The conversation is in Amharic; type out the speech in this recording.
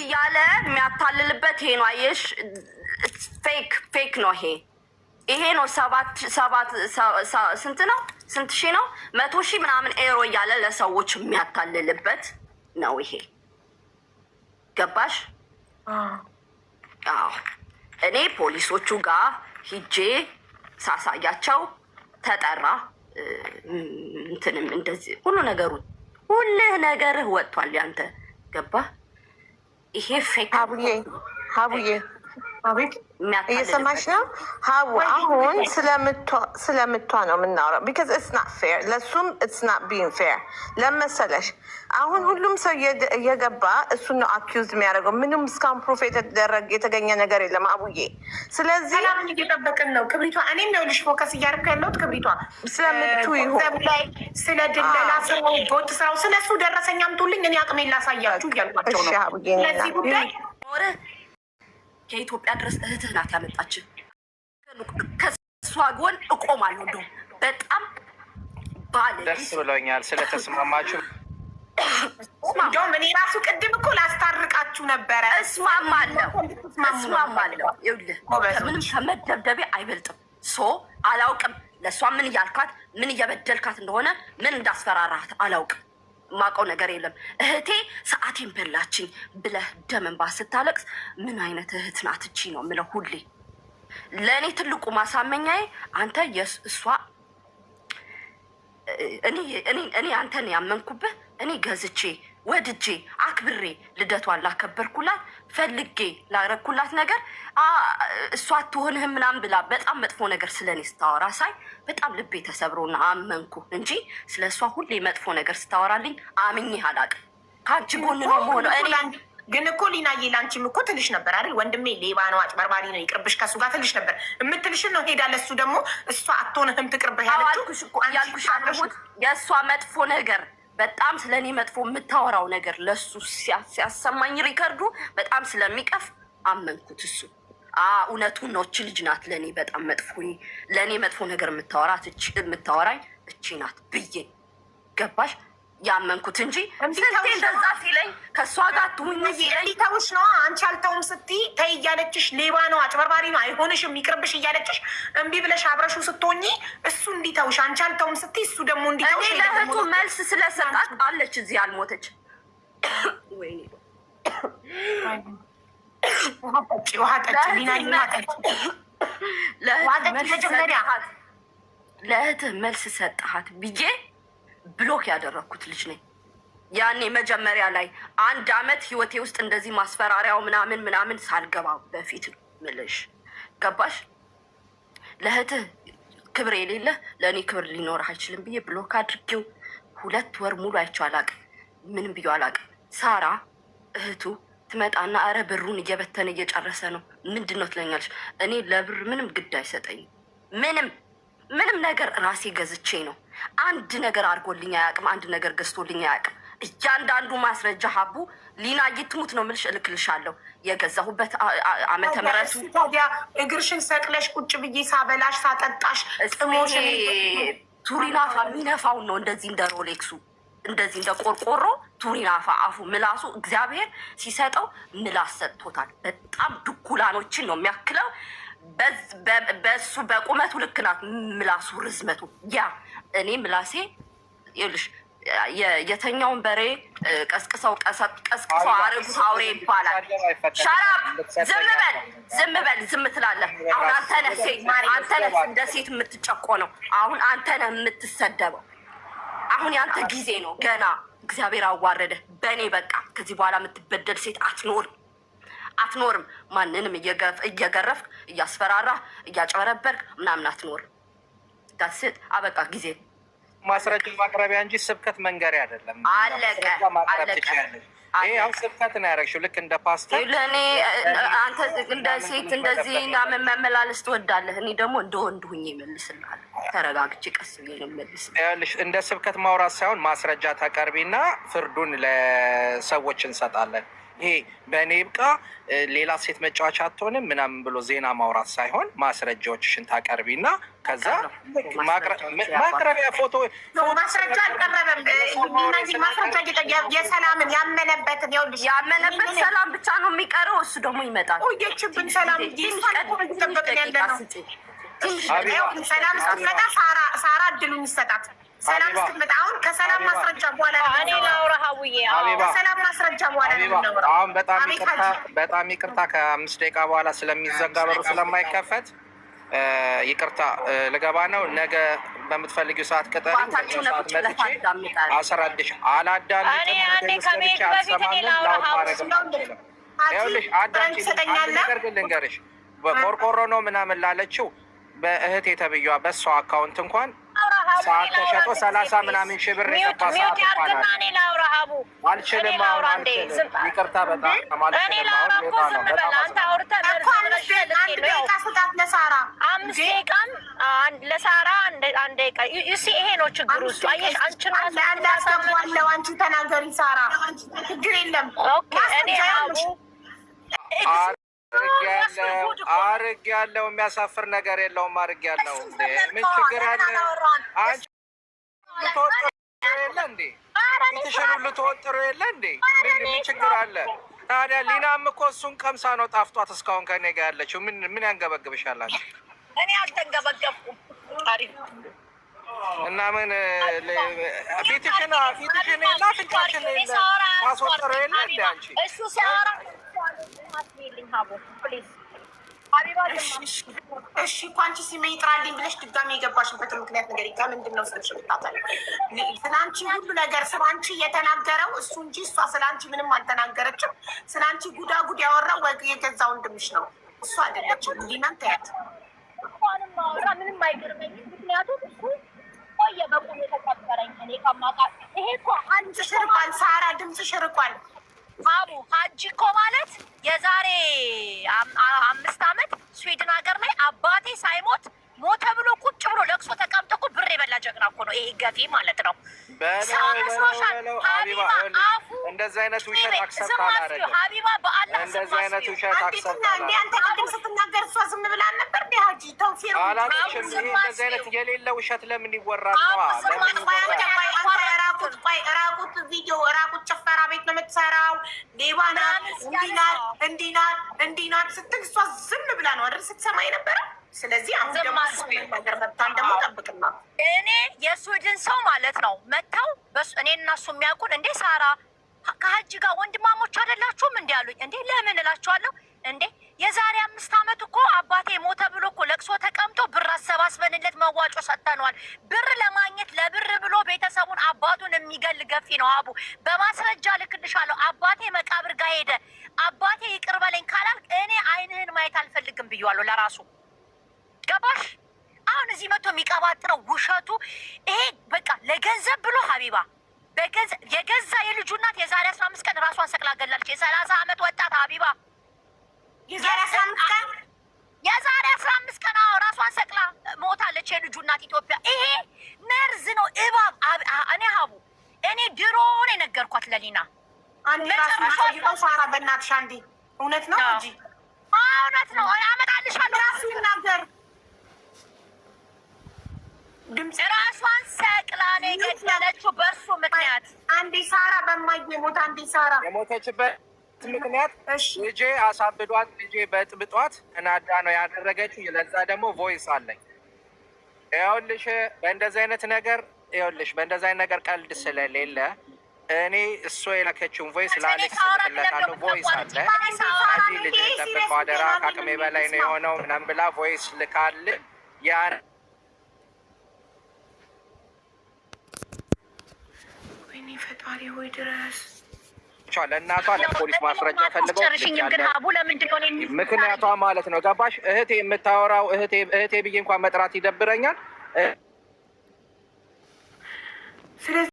እያለ የሚያታልልበት ይሄ ነው። አየሽ፣ ፌክ ነው ይሄ ነው። ስንት ነው? ስንት ሺህ ነው? 100,000 ምናምን ኤሮ እያለ ለሰዎች የሚያታልልበት ነው ይሄ። ገባሽ? አዎ። እኔ ፖሊሶቹ ጋር ሂጄ ሳሳያቸው ተጠራ። እንትንም እንደዚህ ሁሉ ነገርህ ወጥቷል ያንተ። ገባ? ይሄ ፌክ ሀቡዬ እየሰማሽ ነው? ሀቡ አሁን ስለምቷ ነው የምናወራው። ቢካዝ ኢትስ ናት ፌር፣ ለሱም ኢትስ ናት ቢንግ ፌር። ለመሰለሽ አሁን ሁሉም ሰው እየገባ እሱን ነው አኪውዝ የሚያደርገው። ምንም እስካሁን ፕሩፍ የተገኘ ነገር የለም አቡዬ። ስለዚህ ሰላምን እየጠበቅን ነው ክብሪቷ። እኔም ይኸውልሽ ፎከስ እያደረኩ ያለሁት ክብሪቷ ስለምቱ ይሆን ላይ ስለ ድለላ ስራው፣ ቦት ስራው፣ ስለ እሱ ደረሰኛ አምጡልኝ እኔ አቅሜን ላሳያችሁ እያልኳቸው ነው። ስለዚህ ጉዳይ ከኢትዮጵያ ድረስ እህትህ ናት ያመጣችን። ከሷ ጎን እቆማለሁ። እንደው በጣም ደስ ብሎኛል ስለተስማማችሁ። እንደውም እኔ ራሱ ቅድም እኮ ላስታርቃችሁ ነበረ። እስማማለሁ። ይኸውልህ ምንም ከመደብደቤ አይበልጥም። አላውቅም ለእሷ ምን እያልካት ምን እየበደልካት እንደሆነ ምን እንዳስፈራራት አላውቅም። ማውቀው ነገር የለም። እህቴ ሰዓቴን በላችኝ ብለህ ደም እንባ ስታለቅስ ምን አይነት እህት ናት እቺ ነው የምለው ሁሌ። ለእኔ ትልቁ ማሳመኛዬ አንተ እሷ እኔ አንተን ያመንኩብህ እኔ ገዝቼ ወድጄ አክብሬ ልደቷን ላከበርኩላት ፈልጌ ላረኩላት ነገር እሷ አትሆንህም ምናምን ብላ በጣም መጥፎ ነገር ስለኔ ስታወራ ሳይ በጣም ልቤ ተሰብሮና አመንኩ እንጂ ስለ እሷ ሁሌ መጥፎ ነገር ስታወራልኝ አምኜህ አላውቅም። ከአንቺ ጎን ነው የምሆነው። እኔ ግን እኮ ሊናዬ ላንቺም እኮ ትልሽ ነበር አይደል? ወንድሜ ሌባ ነው አጭበርባሪ ነው ይቅርብሽ ከሱ ጋር ትልሽ ነበር። የምትልሽን ነው ሄዳ ለሱ ደግሞ እሷ አትሆንህም ትቅርብህ ያለችው። ያልኩሽ አለሁት የእሷ መጥፎ ነገር በጣም ስለኔ መጥፎ የምታወራው ነገር ለሱ ሲያሰማኝ ሪከርዱ በጣም ስለሚቀፍ አመንኩት። እሱ እውነቱን ነው። እቺ ልጅ ናት ለእኔ በጣም መጥፎ ነገር የምታወራኝ እቺ ናት ብዬ ገባሽ? ያመንኩት እንጂ ስንቴ እንደዛ ሲለኝ ከእሷ ጋር ትሁኝ ሊተውሽ ነው። አንቺ አልተውም ስትይ ተይ እያለችሽ ሌባ ነው አጭበርባሪ ነው አይሆንሽም ይቅርብሽ እያለችሽ እምቢ ብለሽ አብረሹ ስትሆኚ እሱ እንዲተውሽ አንቺ አልተውም ስትይ እሱ ደግሞ እንዲተውሽ ለእህቱ መልስ ስለሰጣት አለች እዚህ አልሞተች። ውሃ ጠጪ ሊና ጠጪ። ለእህትህ መልስ ሰጠሃት ብዬ ብሎክ ያደረግኩት ልጅ ነኝ። ያኔ መጀመሪያ ላይ 1 አመት ህይወቴ ውስጥ እንደዚህ ማስፈራሪያው ምናምን ሳልገባ በፊት ነው ምልሽ። ገባሽ? ለእህትህ ክብር የሌለ ለእኔ ክብር ሊኖርህ አይችልም ብዬ ብሎክ አድርጌው 2 ወር ሙሉ አይቼው አላቅም። ምንም ብዬው አላቅም። ሳራ እህቱ ትመጣና አረ ብሩን እየበተነ እየጨረሰ ነው ምንድን ነው ትለኛለች። እኔ ለብር ምንም ግድ አይሰጠኝም። ምንም ነገር ራሴ ገዝቼ ነው። አንድ ነገር አድርጎልኝ አያውቅም። አንድ ነገር ገዝቶልኝ አያውቅም። እያንዳንዱ ማስረጃ ሀቡ ሊና እየትሙት ነው የምልሽ እልክልሻለሁ። የገዛሁበት ዓመተ ምህረቱ ታዲያ እግርሽን ሰቅለሽ ቁጭ ብዬ ሳበላሽ ሳጠጣሽ ጥሞሽ ቱሪናፋ የሚነፋውን ነው እንደዚህ እንደ ሮሌክሱ እንደዚህ እንደ ቆርቆሮ ቱሪናፋ አፉ ምላሱ እግዚአብሔር ሲሰጠው ምላስ ሰጥቶታል። በጣም ድኩላኖችን ነው የሚያክለው። በሱ በቁመቱ ልክ ናት ምላሱ ርዝመቱ። ያ እኔ ምላሴ ይኸውልሽ የተኛውን በሬ ቀስቅሰው አረጉት አውሬ ይባላል። ሻራፕ ዝም በል ዝም ትላለህ። አሁን አንተ ነህ እንደ ሴት የምትጨቆነው። አሁን አንተ ነህ የምትሰደበው። አሁን ያንተ ጊዜ ነው ገና። እግዚአብሔር አዋረደ በእኔ በቃ። ከዚህ በኋላ የምትበደል ሴት አትኖርም። ማንንም እየገረፍክ እያስፈራራህ እያጨበረበርክ ምናምን አትኖርም። ዳስት አበቃ ጊዜ ማስረጃ ማቅረቢያ እንጂ ስብከት መንገሪያ አይደለም። አለቀ። ይሄ አሁን ስብከት ነው ያደረግሽው። ልክ እንደ ፓስተር ለእኔ አንተ እንደ ሴት እንደዚህ መመላለስ ትወዳለህ። እኔ ደግሞ እንደ ወንድ ሁኜ እመልስልሃለሁ። ተረጋግቼ ቀስ ብዬ ነው እመልስልህ። እንደ ስብከት ማውራት ሳይሆን ማስረጃ ታቀርቢና ፍርዱን ለሰዎች እንሰጣለን። ይሄ በእኔ ብቃ ሌላ ሴት መጫወቻ አትሆንም ምናምን ብሎ ዜና ማውራት ሳይሆን ማስረጃዎችሽን ታቀርቢና ከዛ ማቅረቢያ ፎቶ ማስረጃ አልቀረበም። ማስረጃ የሰላምን ያመነበትን ያመነበት ሰላም ብቻ ነው የሚቀረው። እሱ ደግሞ ይመጣል። ቆየችብን ሰላም ጠበቅን ያለ ነው። ሰላም ስትመጣ ሳራ እድሉን ይሰጣት። ሰላም ስትመጣ አሁን ከሰላም ማስረጃ በኋላ እኔ ላውራ ሀቡዬ ከሰላም ማስረጃ በኋላ አሁን በጣም ይቅርታ ከ5 ደቂቃ በኋላ ስለሚዘጋ በሩ ስለማይከፈት ይቅርታ ልገባ ነው። ነገ በምትፈልጊው ሰዓት ቅጠሪ ሰዓት መጥቼ አስረድሽ ይኸውልሽ አዳምጪ። ነገር ግን ልንገርሽ በቆርቆሮ ነው ምናምን ላለችው በእህት የተብዬዋ በሷ አካውንት እንኳን ሰዓት ተሸጦ 30 ምናምን ሺህ ብር የገባ ሰዓት እንኳን አልችልም። ይቅርታ በጣም ለሳራ አንድ ደቂቃ ይሄ ነው ችግሩ። አንቺ ተናገሪ ሳራ፣ ችግር የለም። አርግ ያለው የሚያሳፍር ነገር የለውም። አርግ ያለው ምን ችግር አለ? አንቺ የለ እንዴ ትሽኑ ልትወጥሩ የለ እንዴ? ምን ችግር አለ ታዲያ? ሊናም እኮ እሱን ቀምሳ ነው ጣፍጧት እስካሁን ከኔ ጋር ያለችው። ምን ያንገበግብሻላችሁ? እኔ አልተንገበገብኩም እና ምን ፊትሽን ላፍንጫችን ማስወጠረ የለ እንዴ? አንቺ እሱ ሲያወራ እሺ እኮ አንቺ ስሜ ይጥራልኝ ብለሽ ድጋሚ የገባሽበትን ምክንያት ነገር ከምንድን ነው? ስልሽ ምጣታል ስለ አንቺ ሁሉ ነገር ስለ አንቺ እየተናገረው እሱ እንጂ እሷ ስለ አንቺ ምንም አልተናገረችም። ስለ አንቺ ጉዳጉድ ያወራው የገዛ ወንድምሽ ነው፣ እሱ አይደለችም። እንዲናም ታያት ምንም አይገርመኝም። ምክንያቱም እሱ ቆየ በቁም የተቀበረኝ እኔ ከማውቃ ይሄ እኮ ድምፅሽ ርቋል። ሳራ ድምፅሽ ርቋል። ሀቡ ሀጂ እኮ ማለት የዛሬ 5 ዓመት ስዊድን ሀገር ላይ አባቴ ሳይሞት ሞተ ብሎ ቁጭ ብሎ ለቅሶ ተቀምጦ እኮ ብር የበላ ጀግና እኮ ነው። ይሄ ገፊ ማለት ነው። እንደዚህ አይነት ውሸት አክሰፕት አላደረግም። ሀቢባ በአላህ እንደዚህ አይነት ውሸት አክሰፕት አንተ ቅድም ስትናገር እሷ ዝም ብላ ነበር። ሀጂ ተውፊር አላችም። ይሄ እንደዚህ አይነት የሌለ ውሸት ለምን ይወራል? ራቁት ቪዲዮ ራቁት ጭፈራ ቤት ነው የምትሰራው። ሌባ ናት፣ እንዲህ ናት ስትል እሷ ዝም ብላ ነው አይደል ስትሰማ የነበረ። ስለዚህ አሁን ደግሞ ነገር መጥታል ደግሞ ጠብቅና እኔ የስዊድን ሰው ማለት ነው መጥተው እኔ እና እሱ የሚያውቁን እንዴ ሳራ ከሀጂ ጋር ወንድማሞች አይደላችሁም እንዲ አሉኝ። እንዴ ለምን እላችኋለሁ። እንዴ የዛሬ 5 ዓመት እኮ አባቴ ሞተ ብሎ እኮ ለቅሶ ተቀምጦ ብር አሰባስበንለት መዋጮ ሰጥተነዋል። ብር ለማግኘት ለብር ብሎ ቤተሰቡን አባቱን የሚገል ገፊ ነው። አቡ በማስረጃ ልክልሻለሁ። አባቴ መቃብር ጋር ሄደ። አባቴ ይቅር በለኝ ካላልክ እኔ አይንህን ማየት አልፈልግም ብዬዋለሁ ለራሱ። ገባሽ? አሁን እዚህ መጥቶ የሚቀባጥረው ውሸቱ ይሄ በቃ ለገንዘብ ብሎ ሀቢባ የገዛ የልጁ እናት የዛሬ 15 ቀን ራሷን ሰቅላ ገላለች። የ30 ዓመት ወጣት ሀቢባ የዛሬ 15 ቀን ራሷን ሰቅላ ሞታለች የልጁ እናት ኢትዮጵያ። ይሄ መርዝ ነው፣ እባብ። እኔ ሀቡ እኔ ድሮ ነው የነገርኳት ለሊና። አንዴ ራሱ ሳራ በእናትሽ አንዴ እውነት ነው እንጂ እውነት ነው አመጣልሻለሁ። ራሱ ይናገር ድምፅ ራሷን ሰቅላ ነው የገደለችው በእሱ ምክንያት። አንዴ ሳራ በማየ ሞት አንዴ ሳራ የሞተችበት ምክንያት ልጄ አሳብዷት፣ ልጄ በጥብጧት እናዳ ነው ያደረገችው። ለዛ ደግሞ ቮይስ አለኝ። ይኸውልሽ በእንደዚህ አይነት ነገር ቀልድ ስለሌለ እኔ እሱ የላከችውን ቮይስ ለአሌክስ ልክለታለሁ። ቮይስ አለ እዚህ ልጅ ጠብቀው አደራ ከአቅሜ በላይ ነው የሆነው ምናምን ብላ ቮይስ ልካል። ወይኔ ፈጣሪ ሆይ ድረስ ለእናቷ ለፖሊስ ማስረጃ ፈልገው ምክንያቷ ማለት ነው። ገባሽ? እህቴ የምታወራው እህቴ ብዬ እንኳን መጥራት ይደብረኛል።